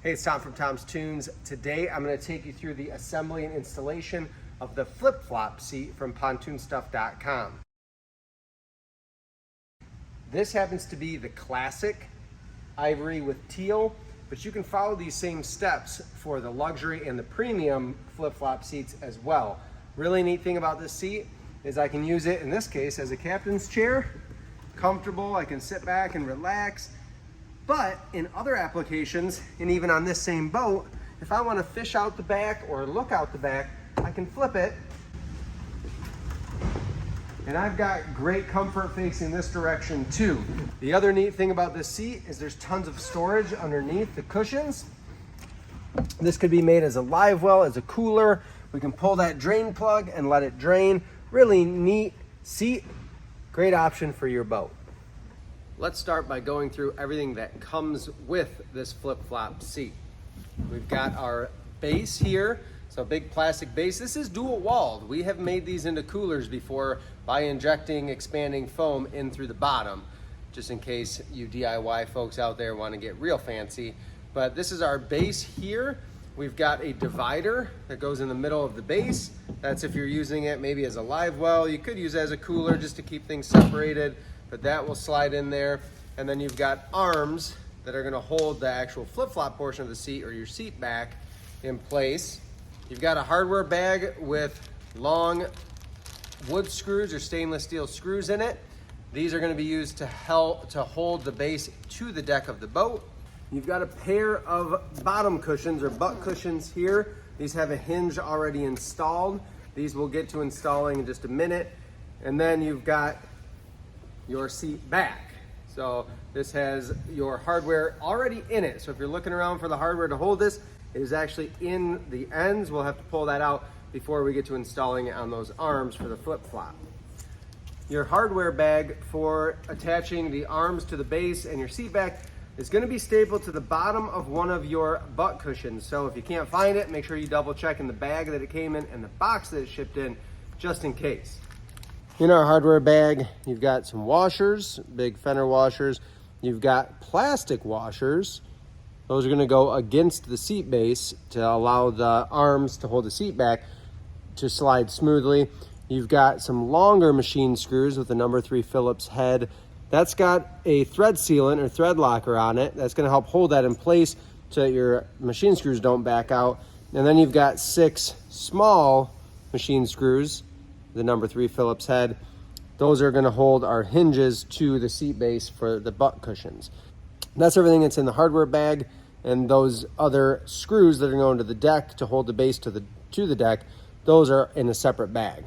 Hey, it's Tom from Tom's Toons. Today I'm going to take you through the assembly and installation of the flip-flop seat from pontoonstuff.com. This happens to be the classic ivory with teal, but you can follow these same steps for the luxury and the premium flip-flop seats as well. Really neat thing about this seat is I can use it in this case as a captain's chair. Comfortable, I can sit back and relax. But in other applications, and even on this same boat, if I want to fish out the back or look out the back, I can flip it. And I've got great comfort facing this direction too. The other neat thing about this seat is there's tons of storage underneath the cushions. This could be made as a live well, as a cooler. We can pull that drain plug and let it drain. Really neat seat. Great option for your boat. Let's start by going through everything that comes with this flip-flop seat. We've got our base here, so big plastic base. This is dual walled. We have made these into coolers before by injecting expanding foam in through the bottom, just in case you DIY folks out there want to get real fancy. But this is our base here. We've got a divider that goes in the middle of the base. That's if you're using it maybe as a live well. You could use it as a cooler just to keep things separated, but that will slide in there. And then you've got arms that are gonna hold the actual flip-flop portion of the seat or your seat back in place. You've got a hardware bag with long wood screws or stainless steel screws in it. These are gonna be used to help to hold the base to the deck of the boat. You've got a pair of bottom cushions or butt cushions here. These have a hinge already installed. These we'll get to installing in just a minute. And then you've got your seat back. So this has your hardware already in it. So if you're looking around for the hardware to hold this, it is actually in the ends. We'll have to pull that out before we get to installing it on those arms for the flip-flop. Your hardware bag for attaching the arms to the base and your seat back is going to be stapled to the bottom of one of your butt cushions. So if you can't find it, make sure you double check in the bag that it came in and the box that it shipped in, just in case. In our hardware bag, you've got some washers, big fender washers. You've got plastic washers. Those are going to go against the seat base to allow the arms to hold the seat back to slide smoothly. You've got some longer machine screws with a number 3 Phillips head. That's got a thread sealant or thread locker on it. That's going to help hold that in place so that your machine screws don't back out. And then you've got 6 small machine screws, the number 3 Phillips head. Those are going to hold our hinges to the seat base for the butt cushions. That's everything that's in the hardware bag, and those other screws that are going to the deck to hold the base to the deck, those are in a separate bag.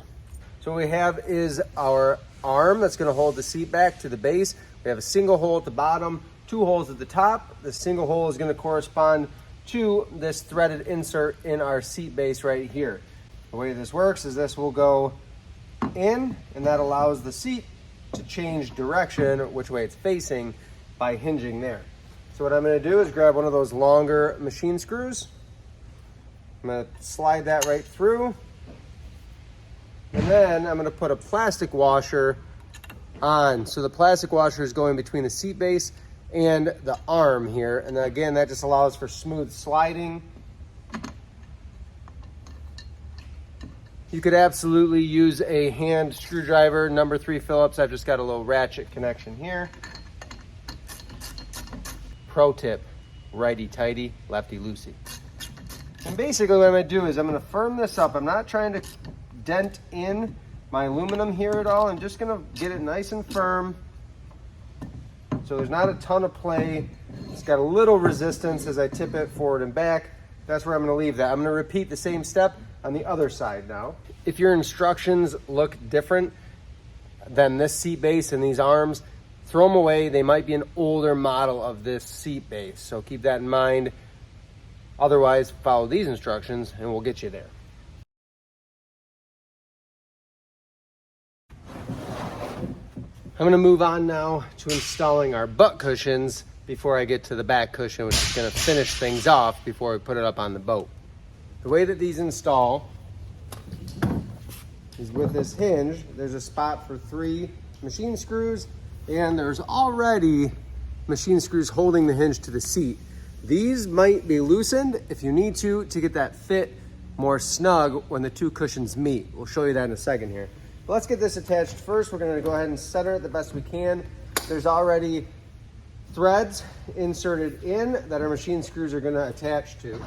So what we have is our arm that's going to hold the seat back to the base. We have a single hole at the bottom, 2 holes at the top. The single hole is going to correspond to this threaded insert in our seat base right here. The way this works is this will go in, and that allows the seat to change direction, which way it's facing, by hinging there. So what I'm going to do is grab one of those longer machine screws. I'm going to slide that right through, and then I'm going to put a plastic washer on. So the plastic washer is going between the seat base and the arm here, and then again that just allows for smooth sliding. You could absolutely use a hand screwdriver, number 3 Phillips. I've just got a little ratchet connection here. Pro tip, righty-tighty, lefty-loosey. And basically what I'm going to do is I'm going to firm this up. I'm not trying to dent in my aluminum here at all. I'm just going to get it nice and firm so there's not a ton of play. It's got a little resistance as I tip it forward and back. That's where I'm going to leave that. I'm going to repeat the same step on the other side now. If your instructions look different than this seat base and these arms, throw them away. They might be an older model of this seat base, so keep that in mind. Otherwise, follow these instructions and we'll get you there. I'm going to move on now to installing our butt cushions before I get to the back cushion, which is going to finish things off before we put it up on the boat. The way that these install is with this hinge. There's a spot for 3 machine screws, and there's already machine screws holding the hinge to the seat. These might be loosened if you need to get that fit more snug when the two cushions meet. We'll show you that in a second here. But let's get this attached first. We're gonna go ahead and center it the best we can. There's already threads inserted in that our machine screws are gonna attach to.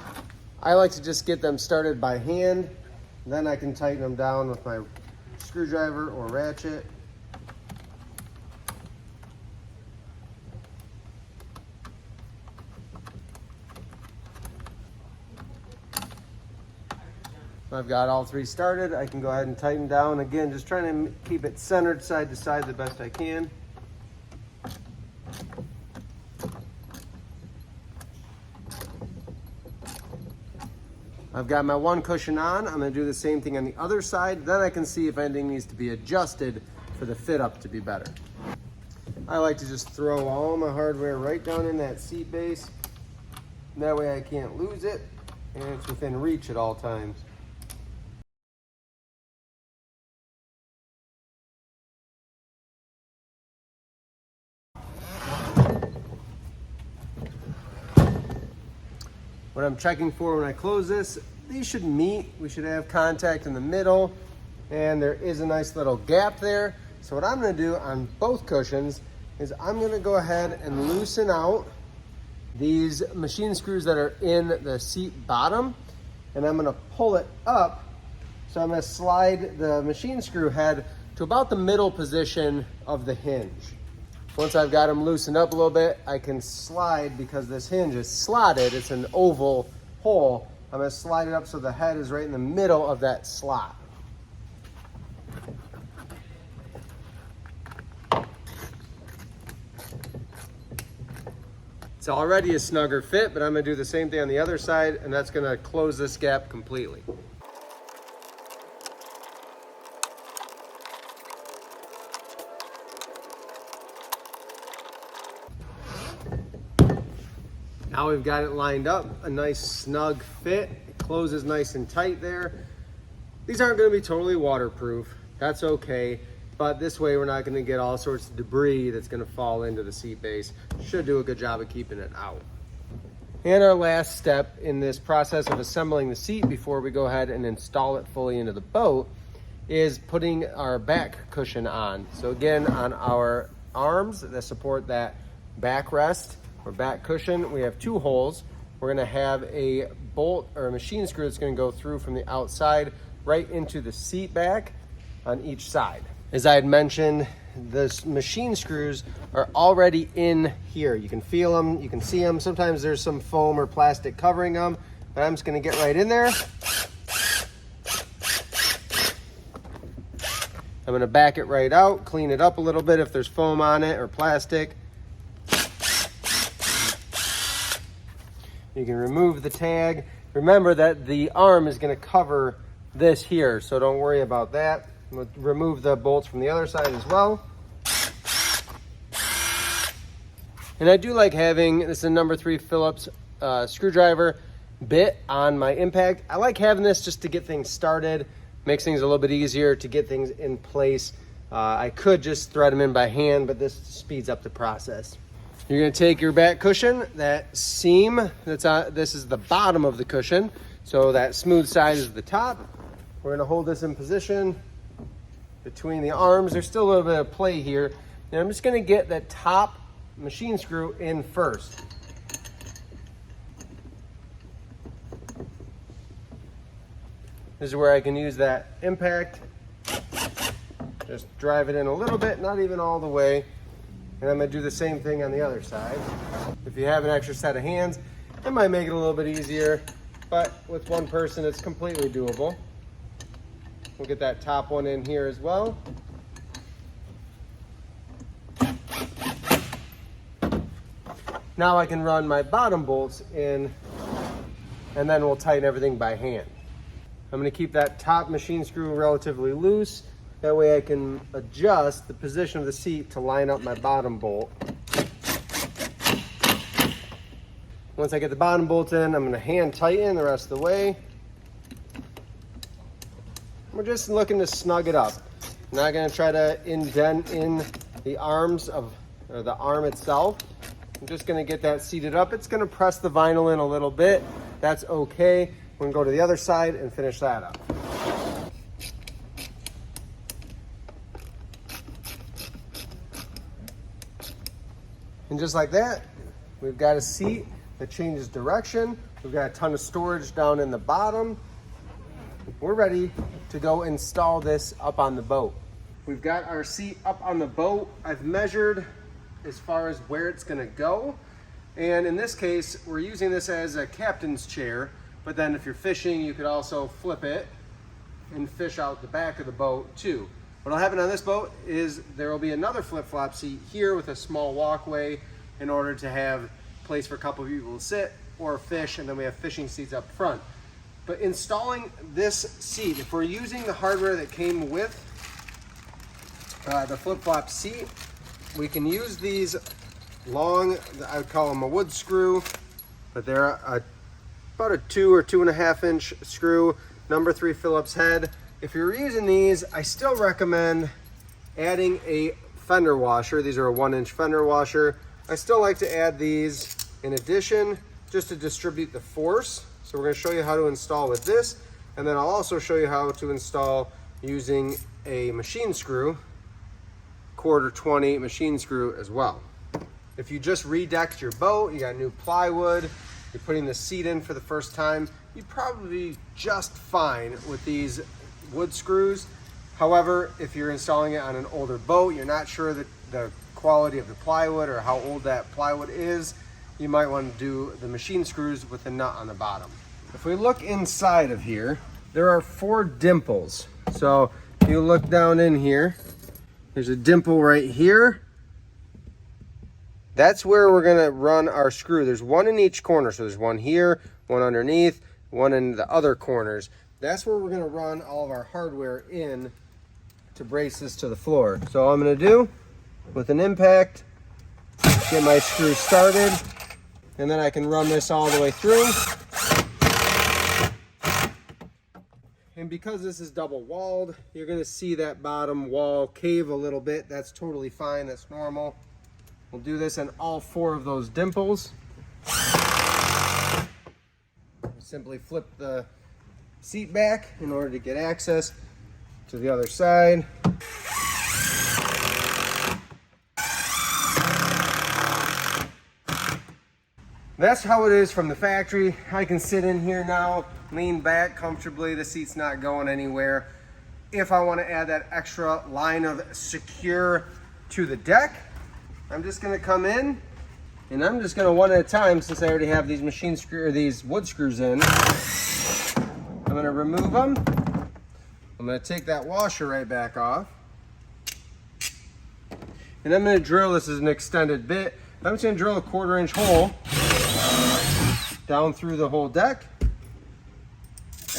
I like to just get them started by hand, then I can tighten them down with my screwdriver or ratchet. I've got all three started. I can go ahead and tighten down. Again, just trying to keep it centered side to side the best I can. I've got my one cushion on. I'm gonna do the same thing on the other side. Then I can see if anything needs to be adjusted for the fit up to be better. I like to just throw all my hardware right down in that seat base. That way I can't lose it and it's within reach at all times. What I'm checking for when I close this, these should meet. We should have contact in the middle, and there is a nice little gap there. So what I'm gonna do on both cushions is I'm gonna go ahead and loosen out these machine screws that are in the seat bottom, and I'm gonna pull it up. So I'm gonna slide the machine screw head to about the middle position of the hinge. Once I've got them loosened up a little bit, I can slide, because this hinge is slotted, it's an oval hole. I'm gonna slide it up so the head is right in the middle of that slot. It's already a snugger fit, but I'm gonna do the same thing on the other side, and that's gonna close this gap completely. Now we've got it lined up, a nice snug fit. It closes nice and tight there. These aren't gonna be totally waterproof. That's okay, but this way we're not gonna get all sorts of debris that's gonna fall into the seat base. Should do a good job of keeping it out. And our last step in this process of assembling the seat before we go ahead and install it fully into the boat is putting our back cushion on. So again, on our arms that support that backrest, or back cushion, we have two holes. We're gonna have a bolt or a machine screw that's gonna go through from the outside right into the seat back on each side. As I had mentioned, the machine screws are already in here. You can feel them, you can see them. Sometimes there's some foam or plastic covering them, but I'm just gonna get right in there. I'm gonna back it right out, clean it up a little bit if there's foam on it or plastic. You can remove the tag. Remember that the arm is gonna cover this here, so don't worry about that. We'll remove the bolts from the other side as well. And I do like having, this is a number 3 Phillips screwdriver bit on my impact. I like having this just to get things started, makes things a little bit easier to get things in place. I could just thread them in by hand, but this speeds up the process. You're gonna take your back cushion, that seam that's on, this is the bottom of the cushion, so that smooth side is the top. We're gonna hold this in position between the arms. There's still a little bit of play here. And I'm just gonna get that top machine screw in first. This is where I can use that impact. Just drive it in a little bit, not even all the way. And I'm gonna do the same thing on the other side. If you have an extra set of hands, it might make it a little bit easier, but with one person, it's completely doable. We'll get that top one in here as well. Now I can run my bottom bolts in, and then we'll tighten everything by hand. I'm gonna keep that top machine screw relatively loose. That way I can adjust the position of the seat to line up my bottom bolt. Once I get the bottom bolt in, I'm gonna hand tighten the rest of the way. We're just looking to snug it up. I'm not gonna try to indent in the arms of, or the arm itself. I'm just gonna get that seated up. It's gonna press the vinyl in a little bit. That's okay. We're gonna go to the other side and finish that up. And just like that, we've got a seat that changes direction. We've got a ton of storage down in the bottom. We're ready to go install this up on the boat. We've got our seat up on the boat. I've measured as far as where it's gonna go. And in this case, we're using this as a captain's chair, but then if you're fishing, you could also flip it and fish out the back of the boat too. What'll happen on this boat is there will be another flip-flop seat here with a small walkway in order to have place for a couple of people to sit or fish, and then we have fishing seats up front. But installing this seat, if we're using the hardware that came with the flip-flop seat, we can use these long, I would call them a wood screw, but they're about a 2 or 2.5 inch screw, number 3 Phillips head. If you're using these, I still recommend adding a fender washer. These are a 1-inch fender washer. I still like to add these in addition, just to distribute the force. So we're going to show you how to install with this, and then I'll also show you how to install using a machine screw, 1/4 20 machine screw as well. If you just redecked your boat, you got new plywood, you're putting the seat in for the first time, you'd probably be just fine with these wood screws. However, if you're installing it on an older boat, you're not sure that the quality of the plywood or how old that plywood is, you might want to do the machine screws with the nut on the bottom. If we look inside of here, there are 4 dimples. So if you look down in here, there's a dimple right here. That's where we're gonna run our screw. There's 1 in each corner. So there's 1 here, 1 underneath, 1 in the other corners. That's where we're gonna run all of our hardware in to brace this to the floor. So all I'm gonna do with an impact, get my screw started, and then I can run this all the way through. And because this is double walled, you're gonna see that bottom wall cave a little bit. That's totally fine, that's normal. We'll do this in all 4 of those dimples. Simply flip the seat back in order to get access to the other side. That's how it is from the factory. I can sit in here now, lean back comfortably. The seat's not going anywhere. If I want to add that extra line of secure to the deck, I'm just going to come in and I'm just going to one at a time, since I already have these machine screw or these wood screws in. I'm going to remove them. I'm going to take that washer right back off. And I'm going to drill, this is an extended bit. I'm just going to drill a 1/4 inch hole down through the whole deck.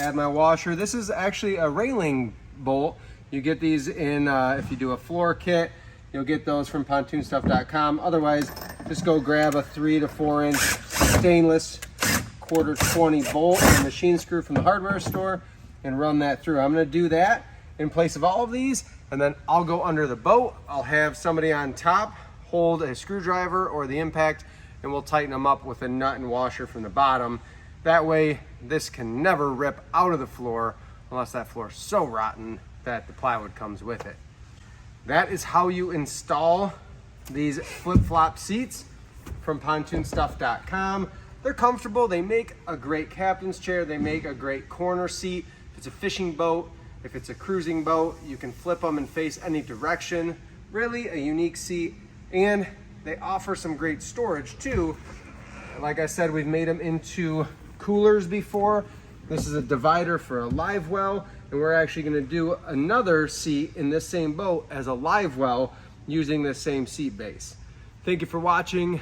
Add my washer. This is actually a railing bolt. You get these in, if you do a floor kit, you'll get those from pontoonstuff.com. Otherwise, just go grab a 3 to 4 inch stainless 1/4 20 bolt and machine screw from the hardware store and run that through. I'm gonna do that in place of all of these, and then I'll go under the boat. I'll have somebody on top hold a screwdriver or the impact, and we'll tighten them up with a nut and washer from the bottom. That way, this can never rip out of the floor unless that floor is so rotten that the plywood comes with it. That is how you install these flip-flop seats from pontoonstuff.com. They're comfortable, they make a great captain's chair, they make a great corner seat. If it's a fishing boat, if it's a cruising boat, you can flip them and face any direction. Really a unique seat, and they offer some great storage too. Like I said, we've made them into coolers before. This is a divider for a live well, and we're actually gonna do another seat in this same boat as a live well using this same seat base. Thank you for watching.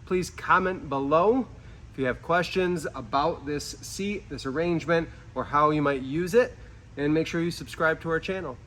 Please comment below if you have questions about this seat, this arrangement, or how you might use it, and make sure you subscribe to our channel.